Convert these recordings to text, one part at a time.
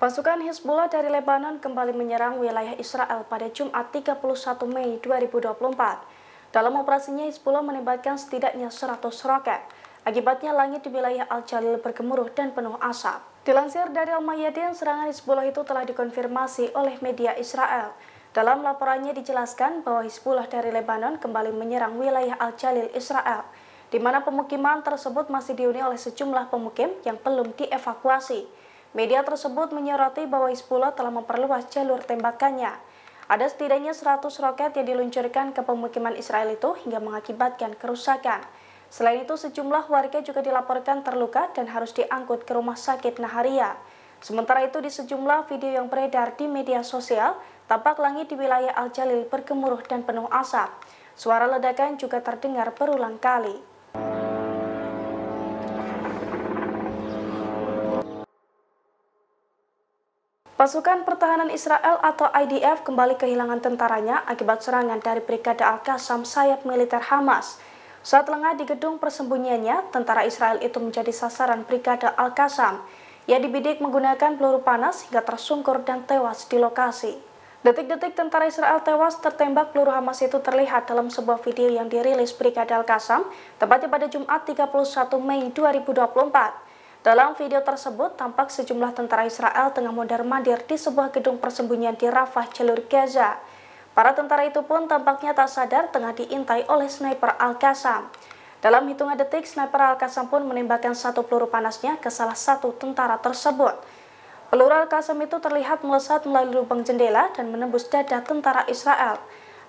Pasukan Hizbullah dari Lebanon kembali menyerang wilayah Israel pada Jumat 31 Mei 2024. Dalam operasinya, Hizbullah menembakkan setidaknya 100 roket. Akibatnya langit di wilayah Al-Jalil bergemuruh dan penuh asap. Dilansir dari Al-Mayadin, serangan Hizbullah itu telah dikonfirmasi oleh media Israel. Dalam laporannya dijelaskan bahwa Hizbullah dari Lebanon kembali menyerang wilayah Al-Jalil Israel, di mana pemukiman tersebut masih dihuni oleh sejumlah pemukim yang belum dievakuasi. Media tersebut menyoroti bahwa Hizbullah telah memperluas jalur tembakannya. Ada setidaknya 100 roket yang diluncurkan ke pemukiman Israel itu hingga mengakibatkan kerusakan. Selain itu, sejumlah warga juga dilaporkan terluka dan harus diangkut ke rumah sakit Naharia. Sementara itu, di sejumlah video yang beredar di media sosial, tampak langit di wilayah Al-Jalil bergemuruh dan penuh asap. Suara ledakan juga terdengar berulang kali. Pasukan Pertahanan Israel atau IDF kembali kehilangan tentaranya akibat serangan dari Brigade Al-Qassam sayap militer Hamas. Saat lengah di gedung persembunyiannya, tentara Israel itu menjadi sasaran Brigade Al-Qassam. Ia dibidik menggunakan peluru panas hingga tersungkur dan tewas di lokasi. Detik-detik tentara Israel tewas tertembak peluru Hamas itu terlihat dalam sebuah video yang dirilis Brigade Al-Qassam, tepatnya pada Jumat 31 Mei 2024. Dalam video tersebut, tampak sejumlah tentara Israel tengah mondar-mandir di sebuah gedung persembunyian di Rafah, jalur Gaza. Para tentara itu pun tampaknya tak sadar tengah diintai oleh sniper Al-Qassam. Dalam hitungan detik, sniper Al-Qassam pun menembakkan satu peluru panasnya ke salah satu tentara tersebut. Peluru Al-Qassam itu terlihat melesat melalui lubang jendela dan menembus dada tentara Israel.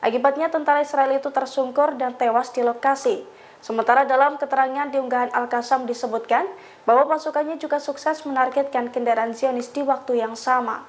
Akibatnya tentara Israel itu tersungkur dan tewas di lokasi. Sementara dalam keterangan di unggahan Al-Qassam disebutkan bahwa pasukannya juga sukses menargetkan kendaraan Zionis di waktu yang sama.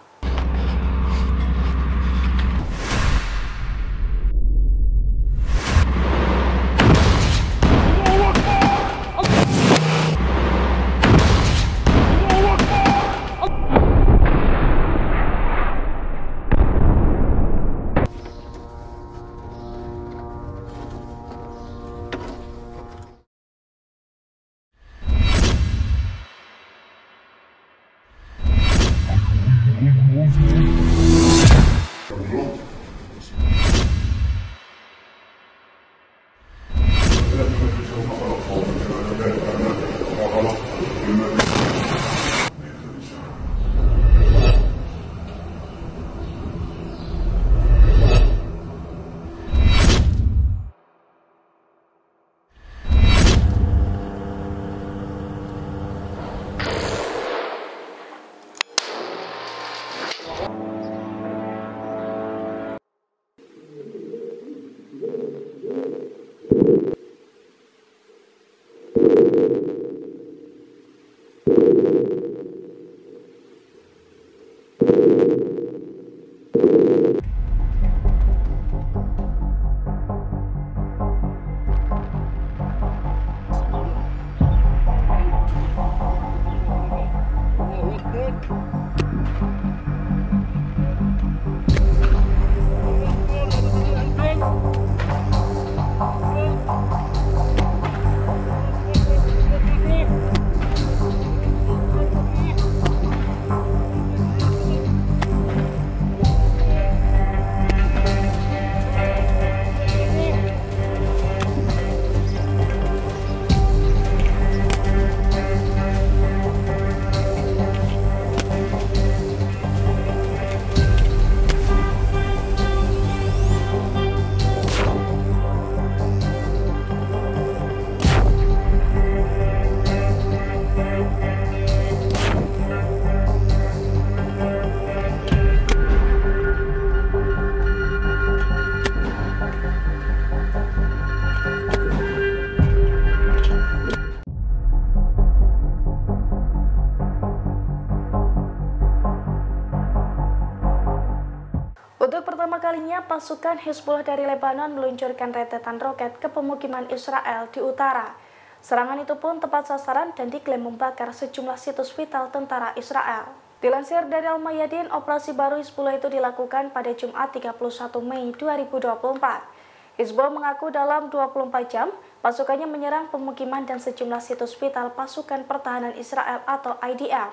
Untuk pertama kalinya, pasukan Hizbullah dari Lebanon meluncurkan rentetan roket ke pemukiman Israel di utara. Serangan itu pun tepat sasaran dan diklaim membakar sejumlah situs vital tentara Israel. Dilansir dari Al-Mayadin, operasi baru Hizbullah itu dilakukan pada Jumat 31 Mei 2024. Hizbullah mengaku dalam 24 jam, pasukannya menyerang pemukiman dan sejumlah situs vital pasukan pertahanan Israel atau IDF.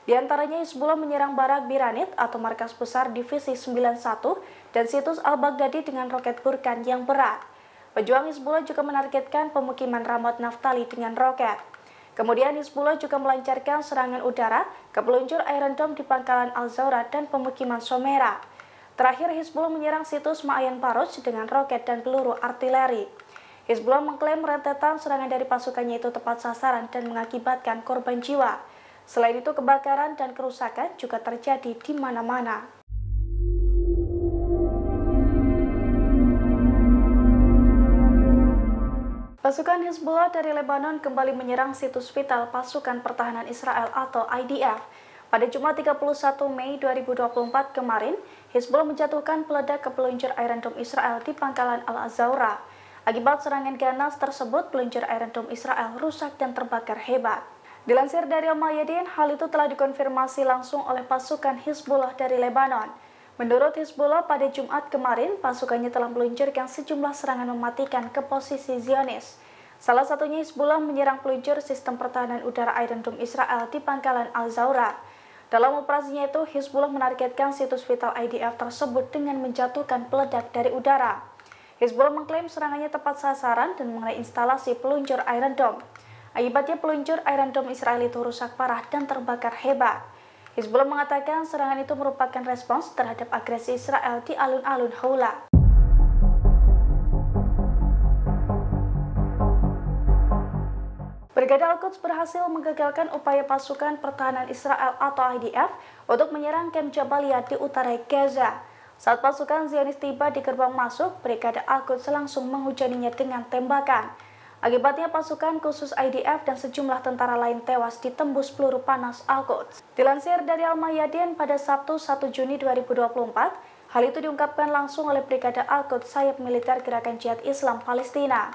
Di antaranya Hizbullah menyerang Barak Biranit atau markas besar Divisi 91 dan situs Al-Baghdadi dengan roket Burkan yang berat. Pejuang Hizbullah juga menargetkan pemukiman Ramot Naftali dengan roket. Kemudian Hizbullah juga melancarkan serangan udara ke peluncur Iron Dome di pangkalan Al-Zawra dan pemukiman Somera. Terakhir, Hizbullah menyerang situs Ma'ayan Paruj dengan roket dan peluru artileri. Hizbullah mengklaim rentetan serangan dari pasukannya itu tepat sasaran dan mengakibatkan korban jiwa. Selain itu, kebakaran dan kerusakan juga terjadi di mana-mana. Pasukan Hizbullah dari Lebanon kembali menyerang situs vital pasukan pertahanan Israel atau IDF. Pada Jumat 31 Mei 2024 kemarin, Hizbullah menjatuhkan peledak ke peluncur Iron Dome Israel di pangkalan Al-Zawra. Akibat serangan ganas tersebut, peluncur Iron Dome Israel rusak dan terbakar hebat. Dilansir dari Al-Mayadin, hal itu telah dikonfirmasi langsung oleh pasukan Hizbullah dari Lebanon. Menurut Hizbullah, pada Jumat kemarin, pasukannya telah meluncurkan sejumlah serangan mematikan ke posisi Zionis. Salah satunya Hizbullah menyerang peluncur sistem pertahanan udara Iron Dome Israel di pangkalan Al-Zawra. Dalam operasinya itu, Hizbullah menargetkan situs vital IDF tersebut dengan menjatuhkan peledak dari udara. Hizbullah mengklaim serangannya tepat sasaran dan mengenai instalasi peluncur Iron Dome. Akibatnya peluncur Iron Dome Israel itu rusak parah dan terbakar hebat. Hizbullah mengatakan serangan itu merupakan respons terhadap agresi Israel di alun-alun Haula. Brigade Al-Quds berhasil menggagalkan upaya pasukan pertahanan Israel atau IDF untuk menyerang kamp Jabalia di utara Gaza. Saat pasukan Zionis tiba di gerbang masuk, Brigade Al-Quds langsung menghujaninya dengan tembakan. Akibatnya pasukan khusus IDF dan sejumlah tentara lain tewas ditembus peluru panas Al-Quds. Dilansir dari Al-Mayadin pada Sabtu 1 Juni 2024, hal itu diungkapkan langsung oleh Brigade Al-Quds sayap militer Gerakan Jihad Islam Palestina.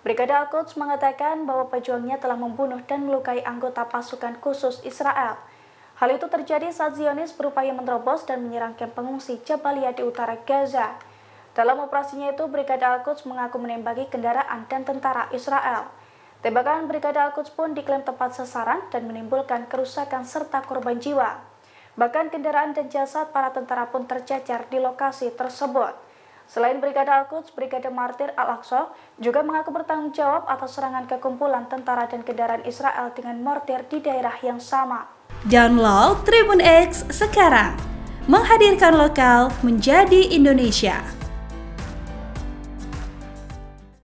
Brigade Al-Quds mengatakan bahwa pejuangnya telah membunuh dan melukai anggota pasukan khusus Israel. Hal itu terjadi saat Zionis berupaya menerobos dan menyerang kamp pengungsi Jabalia di utara Gaza. Dalam operasinya itu, Brigade Al-Quds mengaku menembaki kendaraan dan tentara Israel. Tembakan Brigade Al-Quds pun diklaim tepat sasaran dan menimbulkan kerusakan serta korban jiwa. Bahkan kendaraan dan jasad para tentara pun tercecer di lokasi tersebut. Selain Brigade Al-Quds, Brigade Martir Al-Aqsa juga mengaku bertanggung jawab atas serangan ke kumpulan tentara dan kendaraan Israel dengan mortir di daerah yang sama. Download Tribun X sekarang, menghadirkan lokal menjadi Indonesia.